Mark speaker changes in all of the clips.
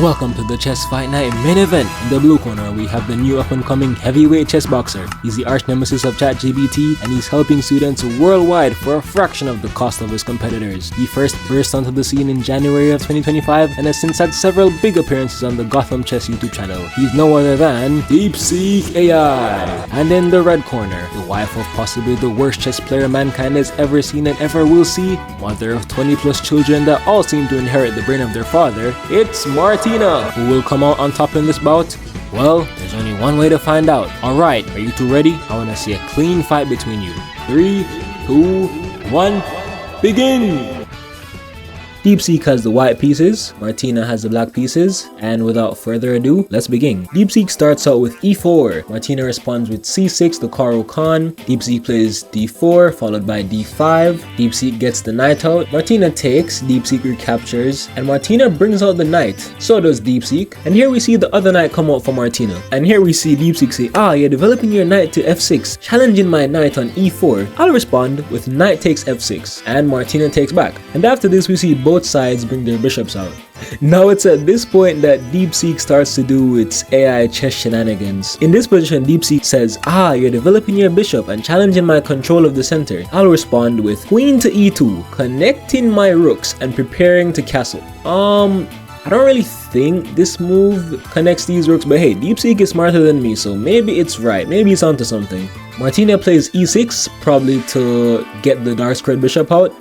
Speaker 1: Welcome to the Chess Fight Night main event. In the blue corner, we have the new up-and-coming heavyweight chess boxer. He's the arch nemesis of ChatGPT, and he's helping students worldwide for a fraction of the cost of his competitors. He first burst onto the scene in January of 2025 and has since had several big appearances on the Gotham Chess YouTube channel. He's no other than DeepSeek AI. And in the red corner, the wife of possibly the worst chess player mankind has ever seen and ever will see, mother of 20 plus children that all seem to inherit the brain of their father, it's Martina. Who will come out on top in this bout? Well, there's only one way to find out. Alright, are you two ready? I wanna see a clean fight between you. 3, 2, 1, begin! DeepSeek has the white pieces, Martina has the black pieces, and without further ado, let's begin. DeepSeek starts out with e4, Martina responds with c6, the Caro-Kann. DeepSeek plays d4, followed by d5. DeepSeek gets the knight out, Martina takes, DeepSeek recaptures, and Martina brings out the knight. So does DeepSeek, and here we see the other knight come out for Martina. And here we see DeepSeek say, you're developing your knight to f6, challenging my knight on e4. I'll respond with knight takes f6, and Martina takes back. And after this we see both sides bring their bishops out. Now it's at this point that DeepSeek starts to do its AI chess shenanigans. In this position, DeepSeek says, you're developing your bishop and challenging my control of the center. I'll respond with queen to e2, connecting my rooks and preparing to castle. I don't really think this move connects these rooks, but hey, DeepSeek is smarter than me, so maybe it's right, maybe it's onto something. Martina plays e6, probably to get the dark squared bishop out.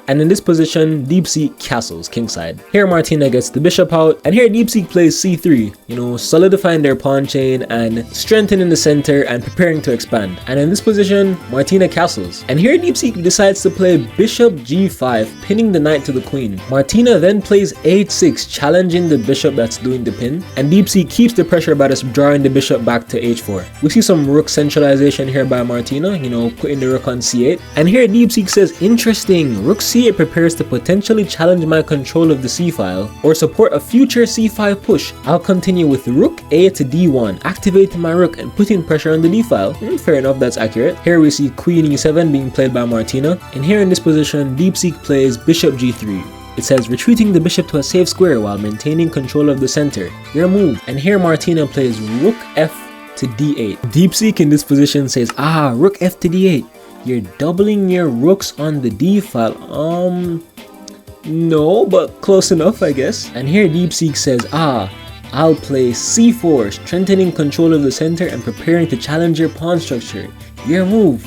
Speaker 1: And in this position, DeepSeek castles kingside. Here Martina gets the bishop out, and here DeepSeek plays c3, solidifying their pawn chain and strengthening the center and preparing to expand. And in this position, Martina castles. And here DeepSeek decides to play bishop g5, pinning the knight to the queen. Martina then plays h6, challenging the bishop that's doing the pin, and DeepSeek keeps the pressure by just drawing the bishop back to h4. We see some rook centralization here by Martina, putting the rook on c8. And here DeepSeek says, interesting, rook c8 prepares to potentially challenge my control of the c-file or support a future c5 push. I'll continue with rook a to d1, activating my rook and putting pressure on the d-file. Fair enough, that's accurate. Here we see queen e7 being played by Martina, and here in this position DeepSeek plays bishop g3. It says retreating the bishop to a safe square while maintaining control of the center. Your move. And here Martina plays rook f to d8. DeepSeek in this position says, rook f to d8. You're doubling your rooks on the d-file. No, but close enough, I guess. And here DeepSeek says, I'll play c4, strengthening control of the center and preparing to challenge your pawn structure. Your move.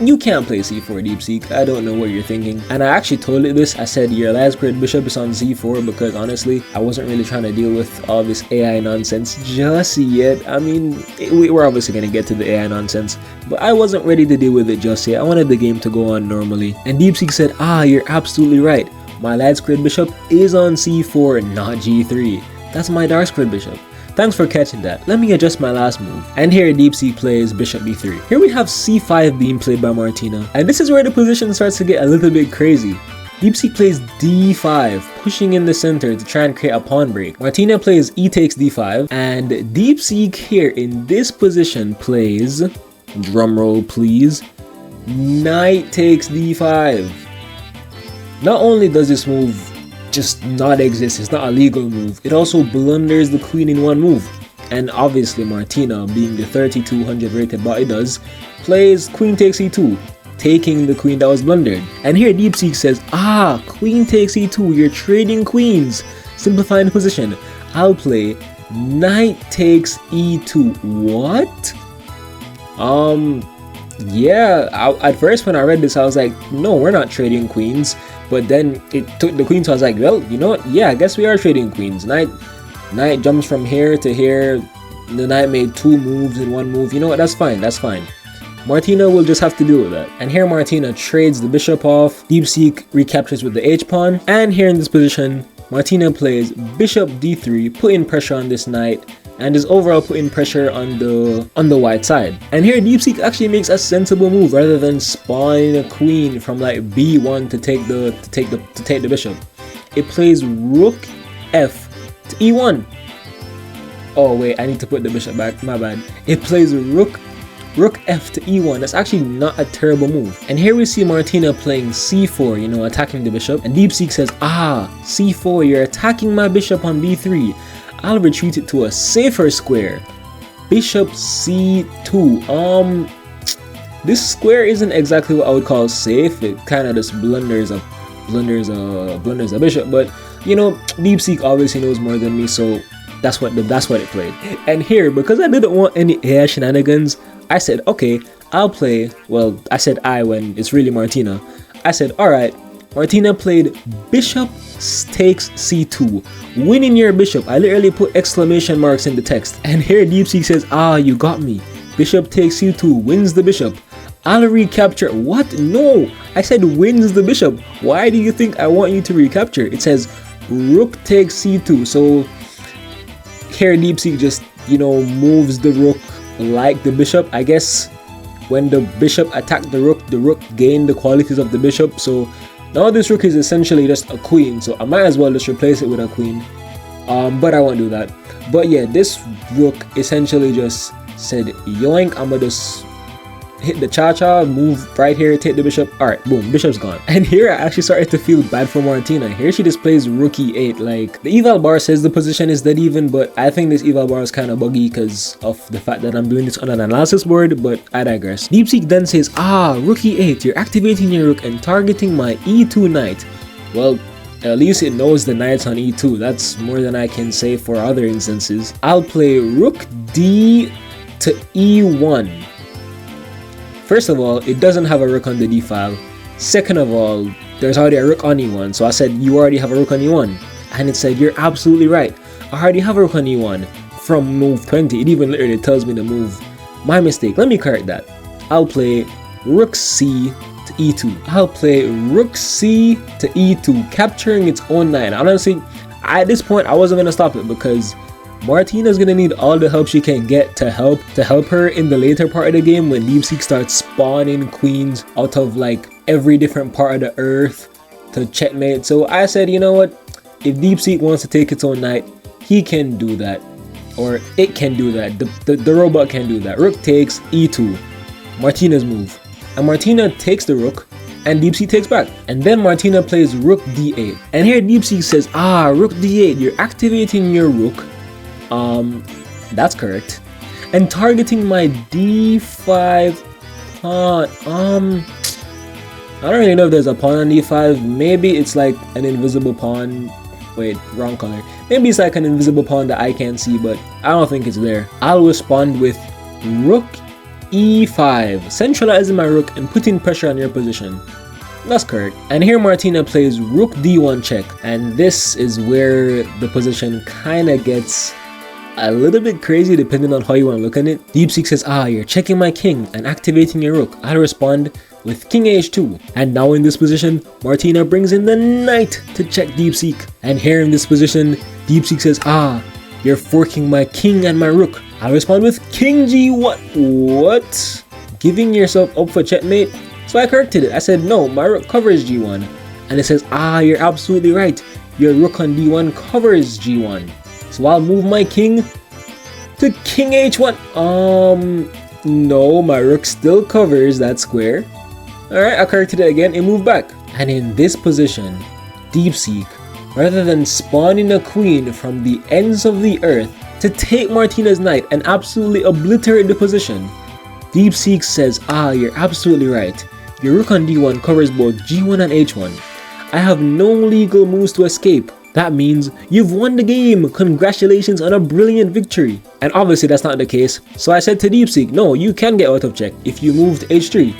Speaker 1: You can't play c4, DeepSeek. I don't know what you're thinking. And I actually told it this. I said your last great bishop is on c4 because honestly, I wasn't really trying to deal with all this AI nonsense just yet. I mean, we're obviously going to get to the AI nonsense, but I wasn't ready to deal with it just yet. I wanted the game to go on normally. And DeepSeek said, you're absolutely right. My last great bishop is on c4, not g3. That's my dark squared bishop. Thanks for catching that. Let me adjust my last move. And here DeepSeek plays bishop b3. Here we have c5 being played by Martina. And this is where the position starts to get a little bit crazy. DeepSeek plays d5, pushing in the center to try and create a pawn break. Martina plays e takes d5. And DeepSeek here in this position plays, drumroll please, knight takes d5. Not only does this move just not exist, it's not a legal move, it also blunders the queen in one move. And obviously Martina, being the 3200 rated bot it does, plays queen takes e2, taking the queen that was blundered. And here DeepSeek says, queen takes e2, you're trading queens, simplifying the position. I'll play knight takes e2. What? At first when I read this I was like, no, we're not trading queens. But then it took the queen, so I was like, well, you know what? Yeah, I guess we are trading queens. Knight jumps from here to here. The knight made 2 moves in 1 move. You know what? That's fine. That's fine. Martina will just have to deal with that. And here Martina trades the bishop off. DeepSeek recaptures with the h-pawn. And here in this position, Martina plays bishop d3, putting pressure on this knight, and is overall putting pressure on the white side. And here DeepSeek actually makes a sensible move rather than spawning a queen from like b1 to take the bishop. It plays rook f to e1. Oh wait, I need to put the bishop back, my bad. It plays rook rook f to e1. That's actually not a terrible move. And here we see Martina playing c4, you know, attacking the bishop. And DeepSeek says, c4, you're attacking my bishop on b3. I'll retreat it to a safer square. Bishop c2. This square isn't exactly what I would call safe. It kind of just blunders a bishop. But you know, DeepSeek obviously knows more than me, so that's what it played. And here, because I didn't want any AI shenanigans, I said, okay, I'll play. Well, I said when it's really Martina. I said, all right. Martina played bishop takes c2, winning your bishop. I literally put exclamation marks in the text. And here DeepSeek says, you got me. Bishop takes c2, wins the bishop. I'll recapture. What? No, I said wins the bishop. Why do you think I want you to recapture? It says rook takes c2. So here DeepSeek just, you know, moves the rook like the bishop. I guess when the bishop attacked the rook gained the qualities of the bishop. So now this rook is essentially just a queen. So I might as well just replace it with a queen. But I won't do that. But yeah, this rook essentially just said yoink, I'ma just hit the cha-cha, move right here, take the bishop. Alright, boom, bishop's gone. And here I actually started to feel bad for Martina. Here she just plays rook e8. Like, the eval bar says the position is dead even, but I think this eval bar is kind of buggy because of the fact that I'm doing this on an analysis board, but I digress. DeepSeek then says, rook e8, you're activating your rook and targeting my e2 knight. Well, at least it knows the knight's on e2. That's more than I can say for other instances. I'll play rook d to e1. First of all, it doesn't have a rook on the d file. Second of all, there's already a rook on e1. So I said, you already have a rook on e1. And it said, you're absolutely right. I already have a rook on e1 from move 20. It even literally tells me to move. My mistake. Let me correct that. I'll play rook c to e2. I'll play rook c to e2, capturing its own knight. Honestly, at this point, I wasn't going to stop it because Martina's gonna need all the help she can get to help her in the later part of the game when DeepSeek starts spawning queens out of like every different part of the earth to checkmate. So I said, you know what? If DeepSeek wants to take its own knight, he can do that. Or it can do that. The robot can do that. Rook takes e2. Martina's move. And Martina takes the rook and DeepSeek takes back. And then Martina plays rook d8. And here DeepSeek says, rook d8, you're activating your rook. That's correct. And targeting my d5 pawn. I don't really know if there's a pawn on d5. Maybe it's like an invisible pawn. Wait, wrong color. Maybe it's like an invisible pawn that I can't see, but I don't think it's there. I'll respond with rook e5, centralizing my rook and putting pressure on your position. That's correct. And here Martina plays rook d1 check. And this is where the position kind of gets a little bit crazy depending on how you want to look at it. DeepSeek says, you're checking my king and activating your rook. I'll respond with king h2. And now in this position, Martina brings in the knight to check DeepSeek. And here in this position, DeepSeek says, you're forking my king and my rook. I'll respond with king g1. What? Giving yourself up for checkmate? So I corrected it. I said, no, my rook covers g1. And it says, you're absolutely right. Your rook on d1 covers g1. So I'll move my king to king h1. No, my rook still covers that square. Alright, I corrected it again and moved back. And in this position, DeepSeek, rather than spawning a queen from the ends of the earth to take Martina's knight and absolutely obliterate the position, DeepSeek says, you're absolutely right. Your rook on d1 covers both g1 and h1. I have no legal moves to escape. That means you've won the game. Congratulations on a brilliant victory. And obviously that's not the case. So I said to DeepSeek, no, you can get out of check if you moved h3.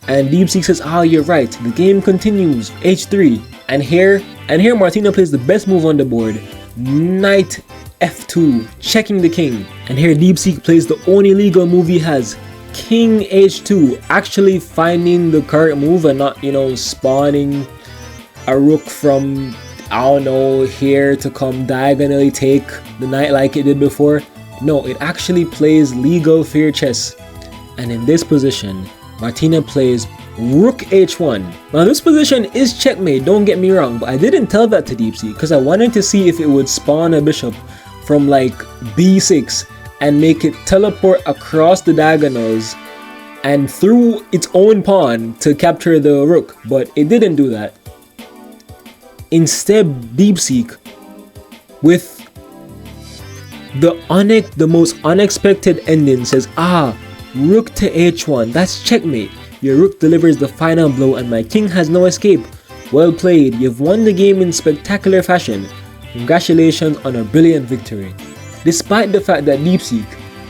Speaker 1: And DeepSeek says, you're right. The game continues. h3. And here Martina plays the best move on the board. Knight f2, checking the king. And here DeepSeek plays the only legal move he has. King h2, actually finding the correct move and not, spawning a rook from, I don't know, here to come diagonally take the knight like it did before. No, it actually plays legal fair chess. And in this position, Martina plays rook h1. Now this position is checkmate, don't get me wrong, but I didn't tell that to DeepSeek because I wanted to see if it would spawn a bishop from like b6 and make it teleport across the diagonals and through its own pawn to capture the rook, but it didn't do that. Instead, DeepSeek, with the most unexpected ending, says, rook to h1, that's checkmate. Your rook delivers the final blow and my king has no escape. Well played, you've won the game in spectacular fashion. Congratulations on a brilliant victory. Despite the fact that DeepSeek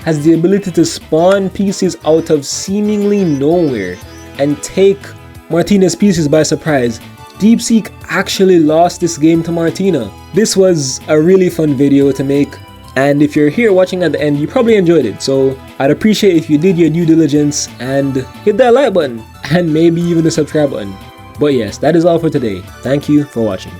Speaker 1: has the ability to spawn pieces out of seemingly nowhere and take Martina's pieces by surprise, DeepSeek actually lost this game to Martina. This was a really fun video to make, and if you're here watching at the end, you probably enjoyed it, so I'd appreciate if you did your due diligence and hit that like button and maybe even the subscribe button. But yes, that is all for today. Thank you for watching.